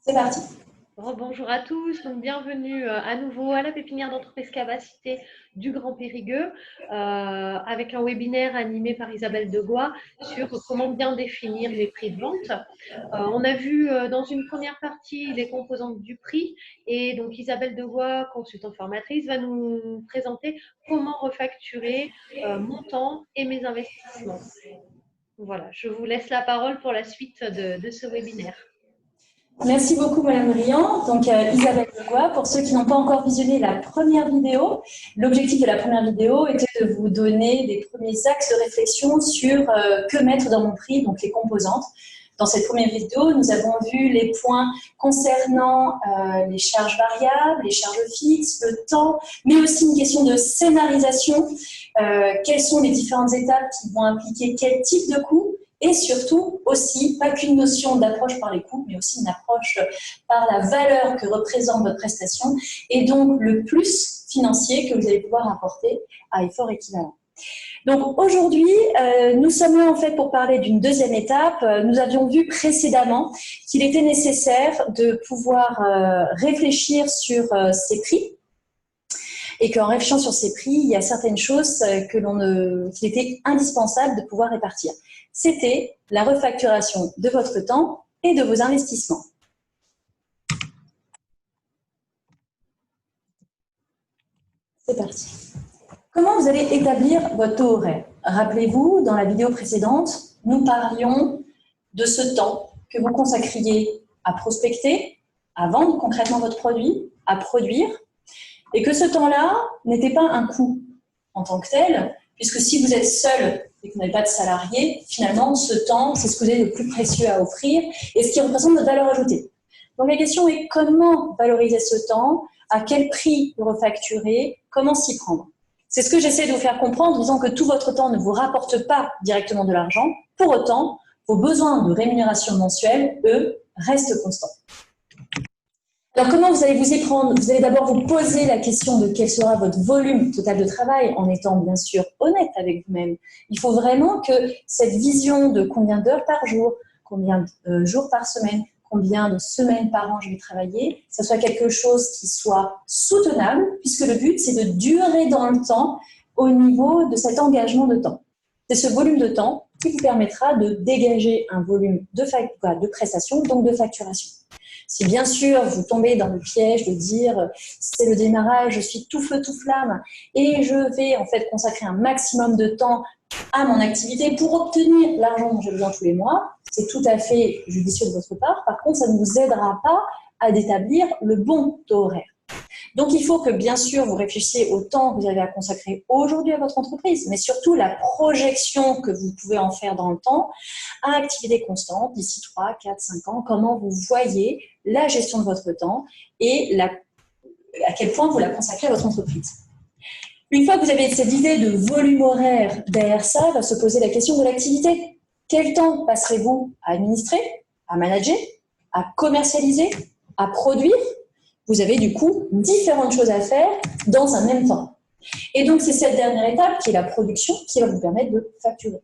C'est parti. Bonjour à tous, donc bienvenue à nouveau à la pépinière d'entreprise Capacité du Grand Périgueux avec un webinaire animé par Isabelle Degois sur comment bien définir les prix de vente. On a vu dans une première partie les composantes du prix et donc Isabelle Degois, consultante formatrice, va nous présenter comment refacturer mon temps et mes investissements. Voilà, je vous laisse la parole pour la suite de ce webinaire. Merci beaucoup, Madame Briand. Donc, Isabelle Degois, pour ceux qui n'ont pas encore visionné la première vidéo, l'objectif de la première vidéo était de vous donner des premiers axes de réflexion sur que mettre dans mon prix, donc les composantes. Dans cette première vidéo, nous avons vu les points concernant les charges variables, les charges fixes, le temps, mais aussi une question de scénarisation. Quelles sont les différentes étapes qui vont impliquer quel type de coût? Et surtout, aussi, pas qu'une notion d'approche par les coûts, mais aussi une approche par la valeur que représente votre prestation et donc le plus financier que vous allez pouvoir apporter à effort équivalent. Donc aujourd'hui, nous sommes là en fait pour parler d'une deuxième étape. Nous avions vu précédemment qu'il était nécessaire de pouvoir réfléchir sur ces prix et qu'en réfléchissant sur ces prix, il y a certaines choses qu'il était indispensable de pouvoir répartir. C'était la refacturation de votre temps et de vos investissements. C'est parti. Comment vous allez établir votre taux horaire? Rappelez-vous, dans la vidéo précédente, nous parlions de ce temps que vous consacriez à prospecter, à vendre concrètement votre produit, à produire, et que ce temps-là n'était pas un coût en tant que tel, puisque si vous êtes seul et que vous n'avez pas de salarié, finalement, ce temps, c'est ce que vous avez le plus précieux à offrir et ce qui représente votre valeur ajoutée. Donc la question est comment valoriser ce temps, à quel prix le refacturer, comment s'y prendre. C'est ce que j'essaie de vous faire comprendre en disant que tout votre temps ne vous rapporte pas directement de l'argent. Pour autant, vos besoins de rémunération mensuelle, eux, restent constants. Alors, comment vous allez vous y prendre? Vous allez d'abord vous poser la question de quel sera votre volume total de travail en étant bien sûr honnête avec vous-même. Il faut vraiment que cette vision de combien d'heures par jour, combien de jours par semaine, combien de semaines par an je vais travailler, ça soit quelque chose qui soit soutenable, puisque le but, c'est de durer dans le temps au niveau de cet engagement de temps. C'est ce volume de temps qui vous permettra de dégager un volume de prestation, donc de facturation. Si bien sûr vous tombez dans le piège de dire c'est le démarrage, je suis tout feu tout flamme et je vais en fait consacrer un maximum de temps à mon activité pour obtenir l'argent dont j'ai besoin tous les mois, c'est tout à fait judicieux de votre part. Par contre, ça ne vous aidera pas à établir le bon taux horaire. Donc, il faut que, bien sûr, vous réfléchissiez au temps que vous avez à consacrer aujourd'hui à votre entreprise, mais surtout la projection que vous pouvez en faire dans le temps à activité constante d'ici 3, 4, 5 ans, comment vous voyez la gestion de votre temps et à quel point vous la consacrez à votre entreprise. Une fois que vous avez cette idée de volume horaire derrière ça, va se poser la question de l'activité. Quel temps passerez-vous à administrer, à manager, à commercialiser, à produire? Vous avez du coup différentes choses à faire dans un même temps. Et donc, c'est cette dernière étape qui est la production qui va vous permettre de facturer.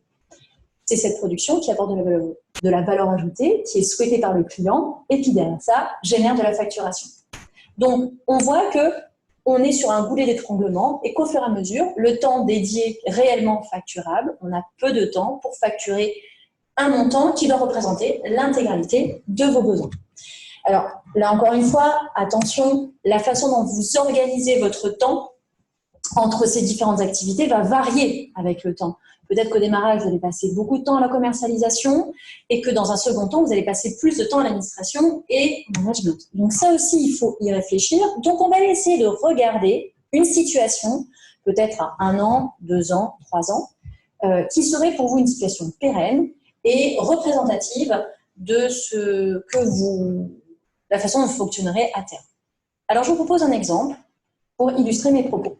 C'est cette production qui apporte de la valeur ajoutée, qui est souhaitée par le client et qui, derrière ça, génère de la facturation. Donc, on voit qu'on est sur un goulet d'étranglement et qu'au fur et à mesure, le temps dédié réellement facturable, on a peu de temps pour facturer un montant qui doit représenter l'intégralité de vos besoins. Alors, là encore une fois, attention, la façon dont vous organisez votre temps entre ces différentes activités va varier avec le temps. Peut-être qu'au démarrage, vous allez passer beaucoup de temps à la commercialisation et que dans un second temps, vous allez passer plus de temps à l'administration et au management. Donc ça aussi, il faut y réfléchir. Donc, on va essayer de regarder une situation, peut-être à 1 an, 2 ans, 3 ans, qui serait pour vous une situation pérenne et représentative de la façon dont vous fonctionnerez à terme. Alors, je vous propose un exemple pour illustrer mes propos.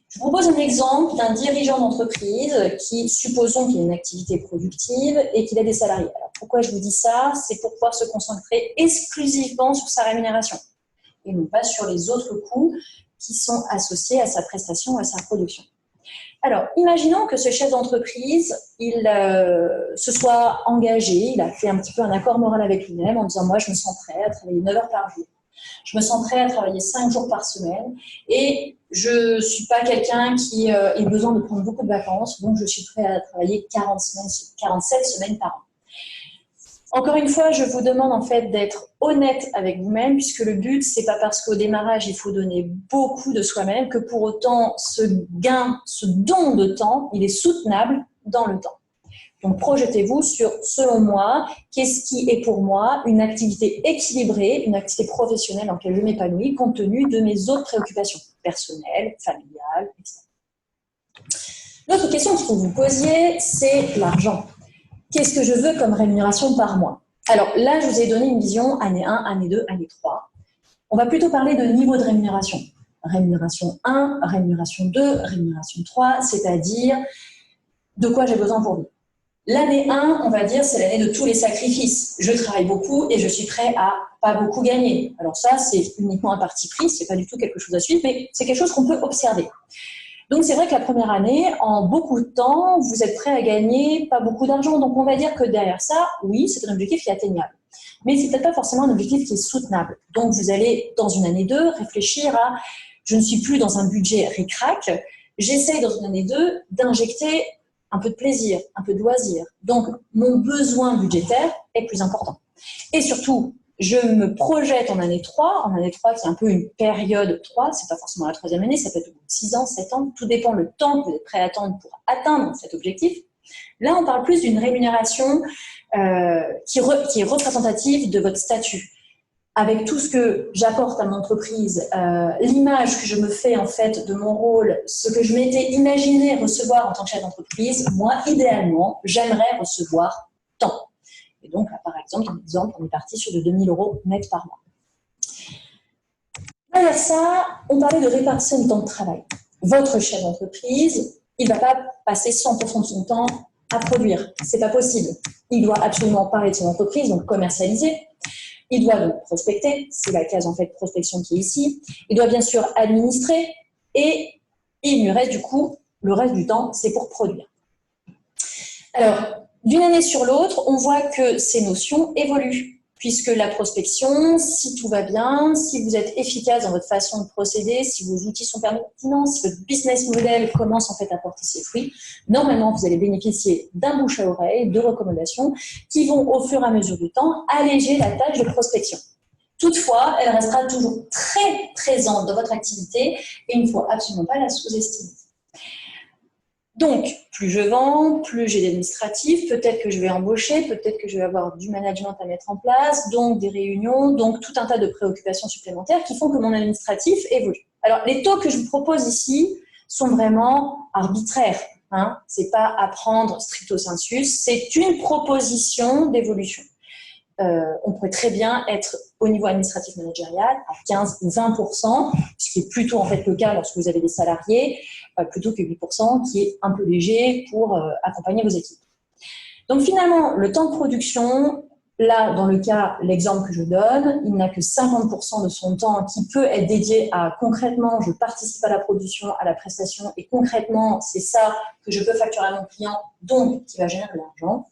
Je vous propose un exemple d'un dirigeant d'entreprise qui, supposons qu'il a une activité productive et qu'il a des salariés. Alors, pourquoi je vous dis ça? C'est pour pouvoir se concentrer exclusivement sur sa rémunération et non pas sur les autres coûts qui sont associés à sa prestation, à sa production. Alors, imaginons que ce chef d'entreprise, il se soit engagé, il a fait un petit peu un accord moral avec lui-même en disant « moi, je me sens prêt à travailler 9 heures par jour. Je me sens prêt à travailler 5 jours par semaine et je ne suis pas quelqu'un qui ait besoin de prendre beaucoup de vacances, donc je suis prêt à travailler 47 semaines par an. » Encore une fois, je vous demande en fait d'être honnête avec vous-même, puisque le but, c'est pas parce qu'au démarrage, il faut donner beaucoup de soi-même que pour autant, ce gain, ce don de temps, il est soutenable dans le temps. Donc, projetez-vous sur, selon moi, qu'est-ce qui est pour moi une activité équilibrée, une activité professionnelle dans laquelle je m'épanouis, compte tenu de mes autres préoccupations personnelles, familiales, etc. L'autre question qu'il faut vous posiez, c'est l'argent. Qu'est-ce que je veux comme rémunération par mois? Alors là, je vous ai donné une vision année 1, année 2, année 3. On va plutôt parler de niveau de rémunération. Rémunération 1, rémunération 2, rémunération 3, c'est-à-dire de quoi j'ai besoin pour vivre. L'année 1, on va dire, c'est l'année de tous les sacrifices. Je travaille beaucoup et je suis prêt à pas beaucoup gagner. Alors ça, c'est uniquement un parti pris, c'est pas du tout quelque chose à suivre, mais c'est quelque chose qu'on peut observer. Donc, c'est vrai que la première année, en beaucoup de temps, vous êtes prêt à gagner pas beaucoup d'argent. Donc, on va dire que derrière ça, oui, c'est un objectif qui est atteignable. Mais c'est peut-être pas forcément un objectif qui est soutenable. Donc, vous allez, dans une année 2, réfléchir à « je ne suis plus dans un budget ric-rac, j'essaye dans une année 2 d'injecter un peu de plaisir, un peu de loisir. Donc, mon besoin budgétaire est plus important. » Et surtout, je me projette en année 3. En année 3, c'est un peu une période 3, c'est pas forcément la 3e année, ça peut être 6 ans, 7 ans, tout dépend le temps que vous êtes prêt à attendre pour atteindre cet objectif. Là, on parle plus d'une rémunération qui est représentative de votre statut. Avec tout ce que j'apporte à mon entreprise, l'image que je me fais en fait de mon rôle, ce que je m'étais imaginé recevoir en tant que chef d'entreprise, moi, idéalement, j'aimerais recevoir tant. Et donc, là, par exemple, on est parti sur de 2 000 € net par mois. Derrière ça, on parlait de répartition du temps de travail. Votre chef d'entreprise, il ne va pas passer 100% de son temps à produire. Ce n'est pas possible. Il doit absolument parler de son entreprise, donc commercialiser. Il doit donc prospecter, c'est la case en fait prospection qui est ici. Il doit bien sûr administrer et il lui reste du coup, le reste du temps, c'est pour produire. Alors, d'une année sur l'autre, on voit que ces notions évoluent, puisque la prospection, si tout va bien, si vous êtes efficace dans votre façon de procéder, si vos outils sont pertinents, si votre business model commence en fait à porter ses fruits, normalement, vous allez bénéficier d'un bouche à oreille, de recommandations qui vont, au fur et à mesure du temps, alléger la tâche de prospection. Toutefois, elle restera toujours très présente dans votre activité et il ne faut absolument pas la sous-estimer. Donc, plus je vends, plus j'ai d'administratifs, peut-être que je vais embaucher, peut-être que je vais avoir du management à mettre en place, donc des réunions, donc tout un tas de préoccupations supplémentaires qui font que mon administratif évolue. Alors, les taux que je vous propose ici sont vraiment arbitraires. Hein. Ce n'est pas à prendre stricto sensus, c'est une proposition d'évolution. On pourrait très bien être au niveau administratif managérial à 15 ou 20%, ce qui est plutôt en fait le cas lorsque vous avez des salariés, plutôt que 8% qui est un peu léger pour accompagner vos équipes. Donc finalement, le temps de production, là dans le cas, l'exemple que je donne, il n'a que 50% de son temps qui peut être dédié à concrètement, je participe à la production, à la prestation et concrètement, c'est ça que je peux facturer à mon client, donc qui va générer de l'argent.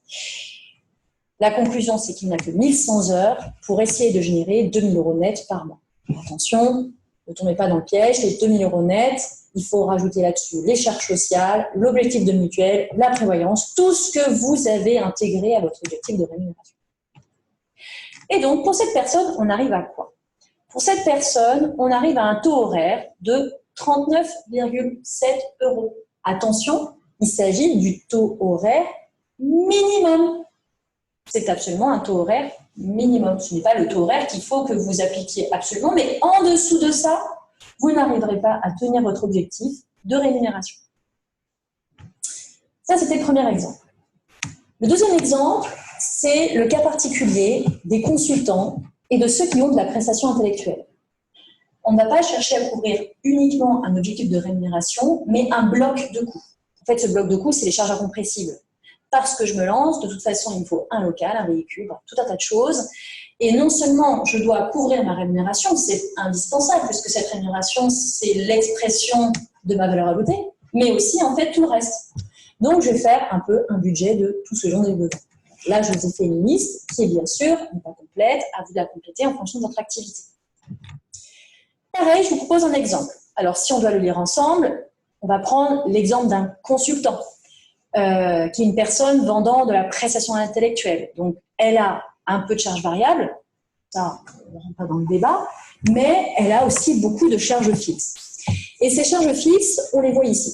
La conclusion, c'est qu'il n'a que 1100 heures pour essayer de générer 2 000 € net par mois. Attention, ne tombez pas dans le piège, les 2 000 € net, il faut rajouter là-dessus les charges sociales, l'objectif de mutuelle, la prévoyance, tout ce que vous avez intégré à votre objectif de rémunération. Et donc, pour cette personne, on arrive à quoi? Pour cette personne, on arrive à un taux horaire de 39,7 €. Attention, il s'agit du taux horaire minimum. C'est absolument un taux horaire minimum. Ce n'est pas le taux horaire qu'il faut que vous appliquiez absolument, mais en dessous de ça, vous n'arriverez pas à tenir votre objectif de rémunération. Ça, c'était le premier exemple. Le deuxième exemple, c'est le cas particulier des consultants et de ceux qui ont de la prestation intellectuelle. On ne va pas chercher à couvrir uniquement un objectif de rémunération, mais un bloc de coûts. En fait, ce bloc de coûts, c'est les charges incompressibles. Parce que je me lance, de toute façon, il me faut un local, un véhicule, tout un tas de choses. Et non seulement je dois couvrir ma rémunération, c'est indispensable, puisque cette rémunération, c'est l'expression de ma valeur ajoutée, mais aussi en fait tout le reste. Donc, je vais faire un peu un budget de tout ce dont j'ai besoin. Là, je vous ai fait une liste qui est bien sûr n'est pas complète, à vous de la compléter en fonction de votre activité. Pareil, je vous propose un exemple. Alors, si on doit le lire ensemble, on va prendre l'exemple d'un consultant, qui est une personne vendant de la prestation intellectuelle. Donc, elle a un peu de charges variables, ça, on ne rentre pas dans le débat, mais elle a aussi beaucoup de charges fixes. Et ces charges fixes, on les voit ici.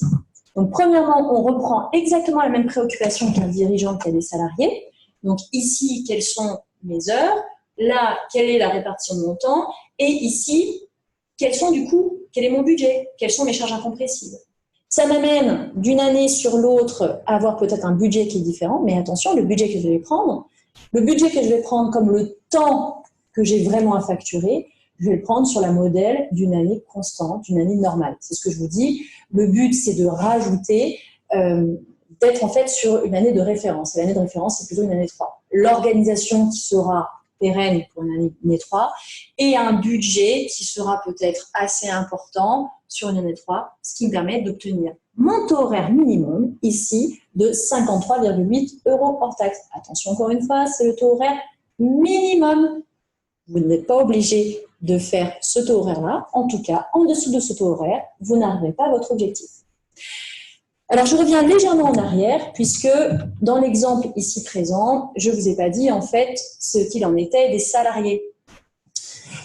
Donc, premièrement, on reprend exactement la même préoccupation qu'un dirigeant qui a des salariés. Donc, ici, quelles sont mes heures? Là, quelle est la répartition de mon temps? Et ici, quel est mon budget? Quelles sont mes charges incompressibles? Ça m'amène d'une année sur l'autre à avoir peut-être un budget qui est différent, mais attention, le budget que je vais prendre comme le temps que j'ai vraiment à facturer, je vais le prendre sur la modèle d'une année constante, d'une année normale. C'est ce que je vous dis. Le but, c'est de rajouter, d'être en fait sur une année de référence. L'année de référence, c'est plutôt une année 3. L'organisation qui sera pérenne pour une année 3 et un budget qui sera peut-être assez important sur une année 3, ce qui me permet d'obtenir mon taux horaire minimum, ici, de 53,8 € hors taxe. Attention, encore une fois, c'est le taux horaire minimum. Vous n'êtes pas obligé de faire ce taux horaire-là. En tout cas, en dessous de ce taux horaire, vous n'arriverez pas à votre objectif. Alors, je reviens légèrement en arrière, puisque dans l'exemple ici présent, je ne vous ai pas dit en fait ce qu'il en était des salariés.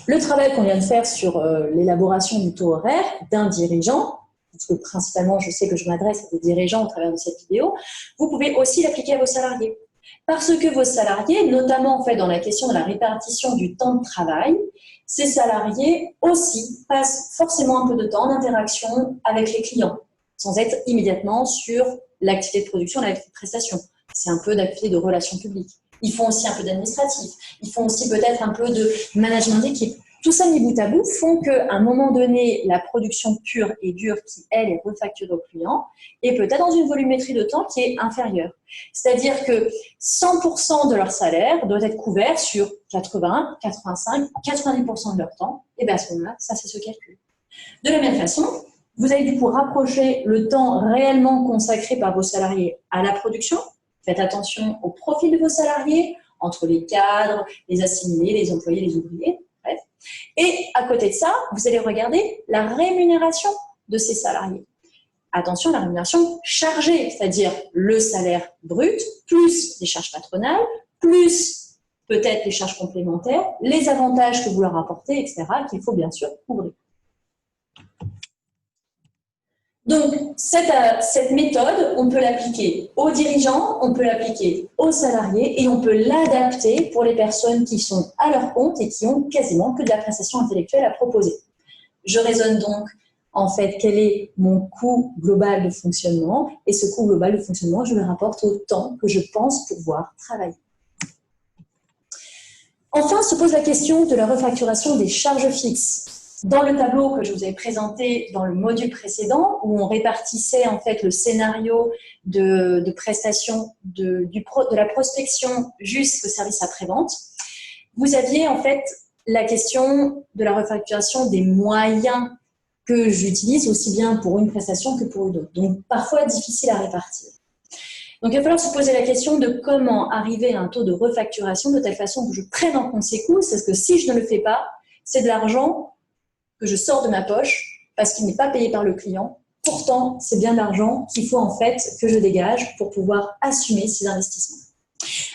Le travail qu'on vient de faire sur l'élaboration du taux horaire d'un dirigeant, parce que principalement je sais que je m'adresse à des dirigeants au travers de cette vidéo, vous pouvez aussi l'appliquer à vos salariés. Parce que vos salariés, notamment en fait dans la question de la répartition du temps de travail, ces salariés aussi passent forcément un peu de temps en interaction avec les clients, sans être immédiatement sur l'activité de production, l'activité de prestation. C'est un peu d'activité de relations publiques. Ils font aussi un peu d'administratif. Ils font aussi peut-être un peu de management d'équipe. Tout ça mis bout à bout font qu'à un moment donné, la production pure et dure qui, elle, est refacturée au client est peut-être dans une volumétrie de temps qui est inférieure. C'est-à-dire que 100% de leur salaire doit être couvert sur 80, 85, 90% de leur temps. Et bien à ce moment-là, ça, c'est ce calcul. De la même façon, vous allez du coup rapprocher le temps réellement consacré par vos salariés à la production. Faites attention au profil de vos salariés, entre les cadres, les assimilés, les employés, les ouvriers, bref. Et à côté de ça, vous allez regarder la rémunération de ces salariés. Attention, la rémunération chargée, c'est-à-dire le salaire brut, plus les charges patronales, plus peut-être les charges complémentaires, les avantages que vous leur apportez, etc., qu'il faut bien sûr couvrir. Donc, cette méthode, on peut l'appliquer aux dirigeants, on peut l'appliquer aux salariés et on peut l'adapter pour les personnes qui sont à leur compte et qui ont quasiment que de la prestation intellectuelle à proposer. Je raisonne donc, en fait, quel est mon coût global de fonctionnement et ce coût global de fonctionnement, je le rapporte au temps que je pense pouvoir travailler. Enfin, se pose la question de la refacturation des charges fixes. Dans le tableau que je vous ai présenté dans le module précédent, où on répartissait en fait le scénario de prestation de la prospection jusqu'au service après-vente, vous aviez en fait la question de la refacturation des moyens que j'utilise aussi bien pour une prestation que pour une autre. Donc, parfois difficile à répartir. Donc, il va falloir se poser la question de comment arriver à un taux de refacturation de telle façon que je prenne en compte ces coûts, parce que si je ne le fais pas, c'est de l'argent que je sors de ma poche parce qu'il n'est pas payé par le client. Pourtant, c'est bien de l'argent qu'il faut en fait que je dégage pour pouvoir assumer ces investissements.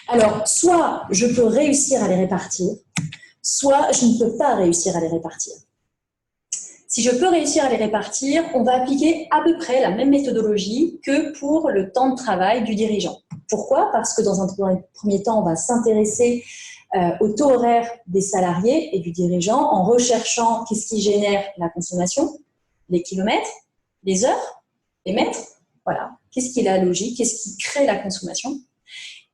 Alors, soit je peux réussir à les répartir, soit je ne peux pas réussir à les répartir. Si je peux réussir à les répartir, on va appliquer à peu près la même méthodologie que pour le temps de travail du dirigeant. Pourquoi? Parce que dans un premier temps, on va s'intéresser au taux horaire des salariés et du dirigeant en recherchant qu'est-ce qui génère la consommation, les kilomètres, les heures, les mètres, voilà. Qu'est-ce qui est la logique, qu'est-ce qui crée la consommation.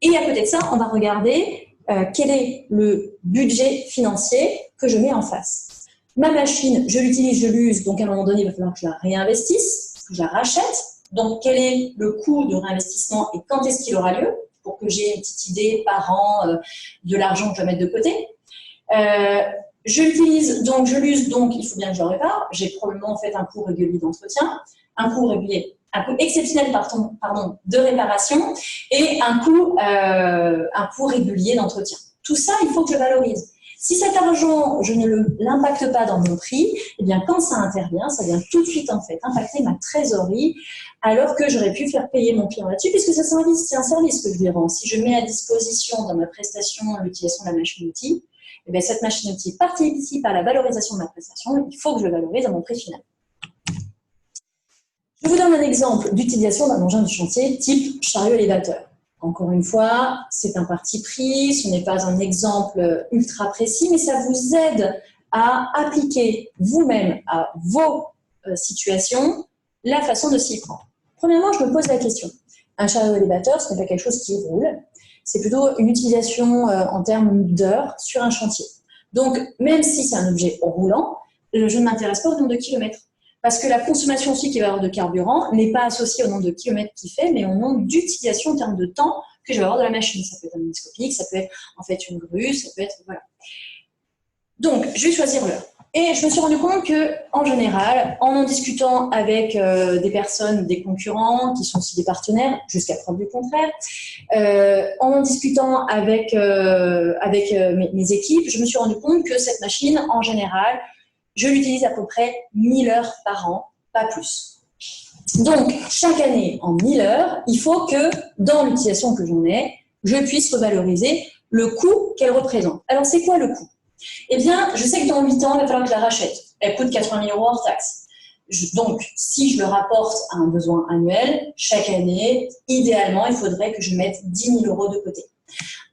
Et à côté de ça, on va regarder quel est le budget financier que je mets en face. Ma machine, je l'utilise, je l'use, donc à un moment donné, il va falloir que je la réinvestisse, que je la rachète. Donc, quel est le coût de réinvestissement et quand est-ce qu'il aura lieu pour que j'ai une petite idée par an de l'argent que je vais mettre de côté. Je l'utilise, donc je l'use, donc il faut bien que je le répare. J'ai probablement en fait un coût régulier d'entretien, un coût régulier un coût exceptionnel de réparation et un coût régulier d'entretien. Tout ça, il faut que je valorise. Si cet argent, je ne l'impacte pas dans mon prix, eh bien, quand ça intervient, ça vient tout de suite en fait impacter ma trésorerie, alors que j'aurais pu faire payer mon client là-dessus, puisque c'est un service que je lui rends. Si je mets à disposition dans ma prestation l'utilisation de la machine-outil, eh bien, cette machine-outil participe à la valorisation de ma prestation, il faut que je le valorise à mon prix final. Je vous donne un exemple d'utilisation d'un engin de chantier type chariot élévateur. Encore une fois, c'est un parti pris, ce n'est pas un exemple ultra précis, mais ça vous aide à appliquer vous-même à vos situations la façon de s'y prendre. Premièrement, je me pose la question. Un chariot élévateur, ce n'est pas quelque chose qui roule, c'est plutôt une utilisation en termes d'heures sur un chantier. Donc, même si c'est un objet roulant, je ne m'intéresse pas au nombre de kilomètres. Parce que la consommation aussi qu'il va y avoir de carburant n'est pas associée au nombre de kilomètres qu'il fait, mais au nombre d'utilisation en termes de temps que je vais avoir de la machine. Ça peut être un microscopique, ça peut être en fait une grue, ça peut être… Voilà. Donc, je vais choisir l'heure. Et je me suis rendu compte qu'en général, en discutant avec des personnes, des concurrents, qui sont aussi des partenaires, jusqu'à preuve du contraire, en discutant avec mes équipes, je me suis rendu compte que cette machine, en général, je l'utilise à peu près 1000 heures par an, pas plus. Donc, chaque année, en 1000 heures, il faut que, dans l'utilisation que j'en ai, je puisse revaloriser le coût qu'elle représente. Alors, c'est quoi le coût? Eh bien, je sais que dans 8 ans, il va falloir que je la rachète. Elle coûte 80 000 € hors taxe. Donc, si je le rapporte à un besoin annuel, chaque année, idéalement, il faudrait que je mette 10 000 € de côté.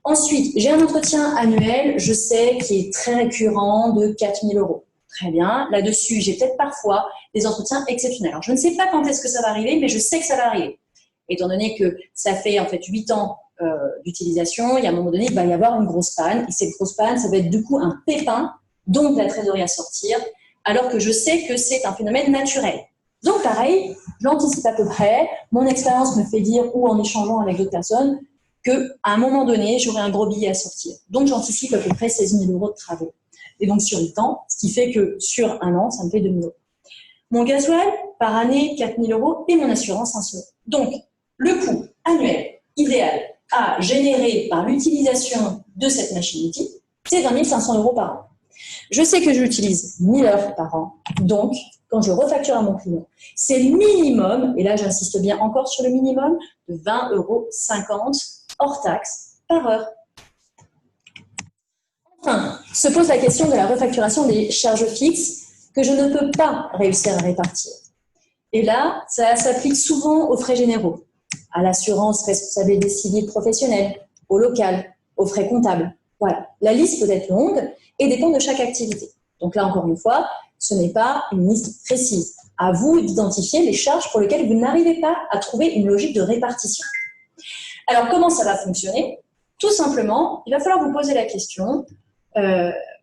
Ensuite, j'ai un entretien annuel, je sais, qui est très récurrent, de 4 000 €. Très bien. Là-dessus, j'ai peut-être parfois des entretiens exceptionnels. Alors, je ne sais pas quand est-ce que ça va arriver, mais je sais que ça va arriver. Étant donné que ça fait en fait 8 ans d'utilisation, il y a un moment donné, il va y avoir une grosse panne. Et cette grosse panne, ça va être du coup un pépin, donc la trésorerie à sortir, alors que je sais que c'est un phénomène naturel. Donc, pareil, je l'anticipe à peu près. Mon expérience me fait dire, ou en échangeant avec d'autres personnes, qu'à un moment donné, j'aurai un gros billet à sortir. Donc, j'anticipe à peu près 16 000 € de travaux. Et donc, sur 8 ans, ce qui fait que sur un an, ça me fait 2 000 €. Mon gasoil, par année, 4 000 € et mon assurance, 500 €. Donc, le coût annuel idéal à générer par l'utilisation de cette machine-outil, c'est 20 500 € par an. Je sais que j'utilise 1000 heures par an. Donc, quand je refacture à mon client, c'est le minimum, et là, j'insiste bien encore sur le minimum, de 20,50 € hors taxe par heure. Enfin, se pose la question de la refacturation des charges fixes que je ne peux pas réussir à répartir. Et là, ça s'applique souvent aux frais généraux, à l'assurance responsabilité des civils professionnels, au local, aux frais comptables. Voilà, la liste peut être longue et dépend de chaque activité. Donc là, encore une fois, ce n'est pas une liste précise. À vous d'identifier les charges pour lesquelles vous n'arrivez pas à trouver une logique de répartition. Alors, comment ça va fonctionner? Tout simplement, il va falloir vous poser la question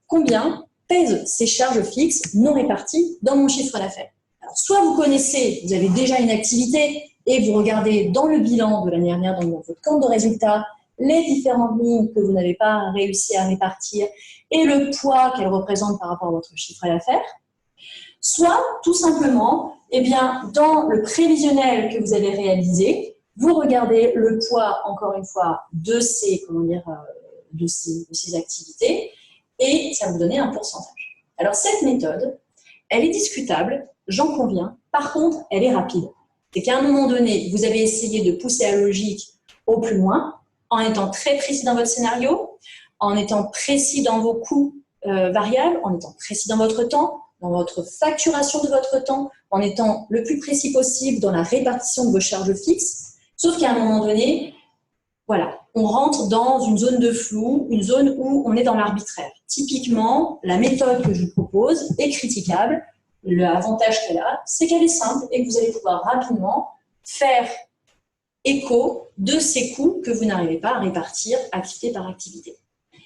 combien pèsent ces charges fixes non réparties dans mon chiffre d'affaires. Alors, soit vous connaissez, vous avez déjà une activité et vous regardez dans le bilan de l'année dernière, dans votre compte de résultats, les différentes lignes que vous n'avez pas réussi à répartir et le poids qu'elles représentent par rapport à votre chiffre d'affaires. Soit, tout simplement, eh bien, dans le prévisionnel que vous avez réalisé, vous regardez le poids, encore une fois, de ces activités et ça va vous donner un pourcentage. Alors, cette méthode, elle est discutable, j'en conviens. Par contre, elle est rapide. C'est qu'à un moment donné, vous avez essayé de pousser la logique au plus loin, en étant très précis dans votre scénario, en étant précis dans vos coûts variables, en étant précis dans votre temps, dans votre facturation de votre temps, en étant le plus précis possible dans la répartition de vos charges fixes. Sauf qu'à un moment donné, voilà, on rentre dans une zone de flou, une zone où on est dans l'arbitraire. Typiquement, la méthode que je vous propose est critiquable. L'avantage qu'elle a, c'est qu'elle est simple et que vous allez pouvoir rapidement faire écho de ces coûts que vous n'arrivez pas à répartir activité par activité.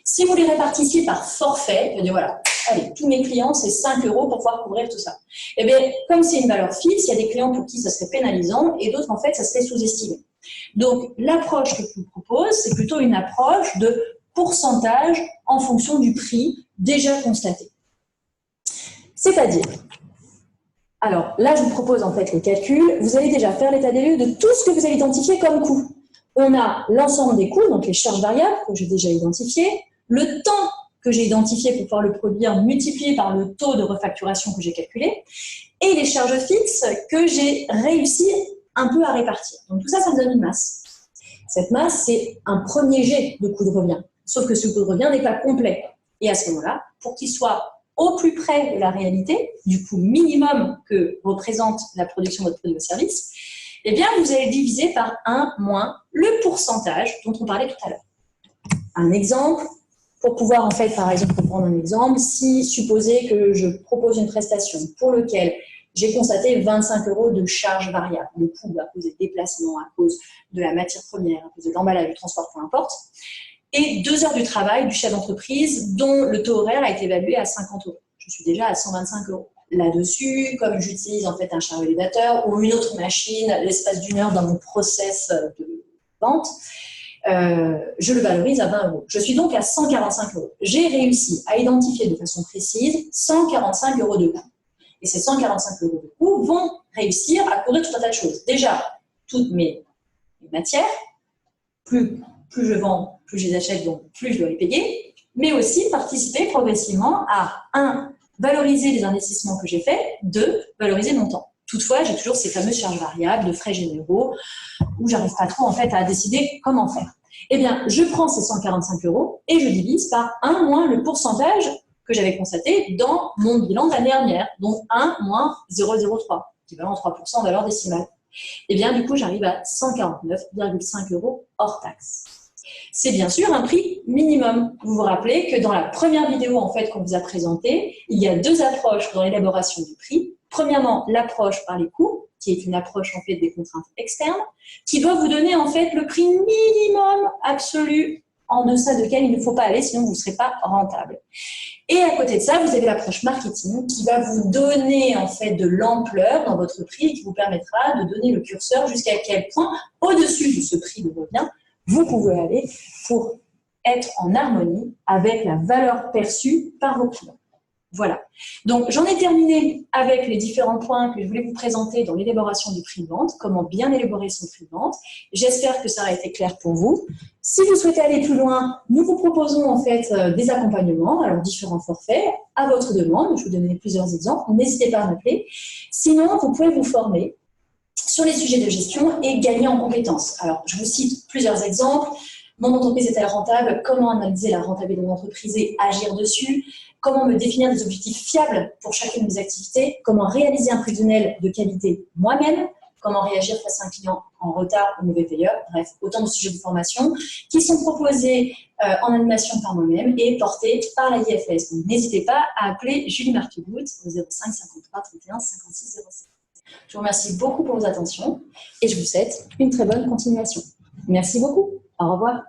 Si vous les répartissiez par forfait, vous dites voilà, allez, tous mes clients, c'est 5 € pour pouvoir couvrir tout ça. Eh bien, comme c'est une valeur fixe, il y a des clients pour qui ça serait pénalisant et d'autres, en fait, ça serait sous-estimé. Donc, l'approche que je vous propose, c'est plutôt une approche de pourcentage en fonction du prix déjà constaté. C'est-à-dire, Alors là, je vous propose en fait le calcul. Vous allez déjà faire l'état des lieux de tout ce que vous avez identifié comme coût. On a l'ensemble des coûts, donc les charges variables que j'ai déjà identifiées, le temps que j'ai identifié pour pouvoir le produire multiplié par le taux de refacturation que j'ai calculé, et les charges fixes que j'ai réussi un peu à répartir. Donc tout ça, ça me donne une masse. Cette masse, c'est un premier jet de coût de revient. Sauf que ce coût de revient n'est pas complet. Et à ce moment-là, pour qu'il soit au plus près de la réalité, du coût minimum que représente la production de votre produit ou service, eh bien, vous allez diviser par 1 moins le pourcentage dont on parlait tout à l'heure. Un exemple, pour pouvoir, en fait, par exemple, pour prendre un exemple, si supposez que je propose une prestation pour laquelle j'ai constaté 25 € de charges variables, de coûts à cause des déplacements, à cause de la matière première, à cause de l'emballage, du transport, peu importe, et 2 heures du travail du chef d'entreprise dont le taux horaire a été évalué à 50 €. Je suis déjà à 125 €. Là-dessus, comme j'utilise en fait un chariot élévateur ou une autre machine, l'espace d'une heure dans mon process de vente, je le valorise à 20 €. Je suis donc à 145 €. J'ai réussi à identifier de façon précise 145 € de coût. Et ces 145 € de coût vont réussir à couvrir tout un tas de choses. Déjà, toutes mes matières, plus je vends, plus je les achète, donc plus je dois les payer, mais aussi participer progressivement à 1. Valoriser les investissements que j'ai faits, 2. Valoriser mon temps. Toutefois, j'ai toujours ces fameuses charges variables de frais généraux où j'arrive pas trop en fait à décider comment faire. Eh bien, je prends ces 145 € et je divise par 1 moins le pourcentage que j'avais constaté dans mon bilan de l'année dernière, donc 1 moins 0,03, équivalent à 3% en valeur décimale. Eh bien, du coup, j'arrive à 149,5 € hors taxe. C'est bien sûr un prix minimum. Vous vous rappelez que dans la première vidéo en fait qu'on vous a présentée, il y a 2 approches dans l'élaboration du prix. Premièrement, l'approche par les coûts, qui est une approche en fait des contraintes externes, qui doit vous donner en fait le prix minimum absolu en deçà de quel il ne faut pas aller, sinon vous ne serez pas rentable. Et à côté de ça, vous avez l'approche marketing qui va vous donner en fait de l'ampleur dans votre prix et qui vous permettra de donner le curseur jusqu'à quel point, au-dessus de ce prix de revient, vous pouvez aller pour être en harmonie avec la valeur perçue par vos clients. Voilà. Donc, j'en ai terminé avec les différents points que je voulais vous présenter dans l'élaboration du prix de vente, comment bien élaborer son prix de vente. J'espère que ça a été clair pour vous. Si vous souhaitez aller plus loin, nous vous proposons en fait des accompagnements, alors différents forfaits, à votre demande. Je vais vous donner plusieurs exemples. N'hésitez pas à m'appeler. Sinon, vous pouvez vous former sur les sujets de gestion et gagner en compétences. Alors, je vous cite plusieurs exemples. Mon entreprise est-elle rentable? Comment analyser la rentabilité de mon entreprise et agir dessus? Comment me définir des objectifs fiables pour chacune de mes activités? Comment réaliser un prévisionnel de qualité moi-même? Comment réagir face à un client en retard ou mauvais payeur? Bref, autant de sujets de formation qui sont proposés en animation par moi-même et portés par la IFS. Donc, n'hésitez pas à appeler Julie Marquebout au 05 53 31 56 07. Je vous remercie beaucoup pour vos attentions et je vous souhaite une très bonne continuation. Merci beaucoup. Au revoir.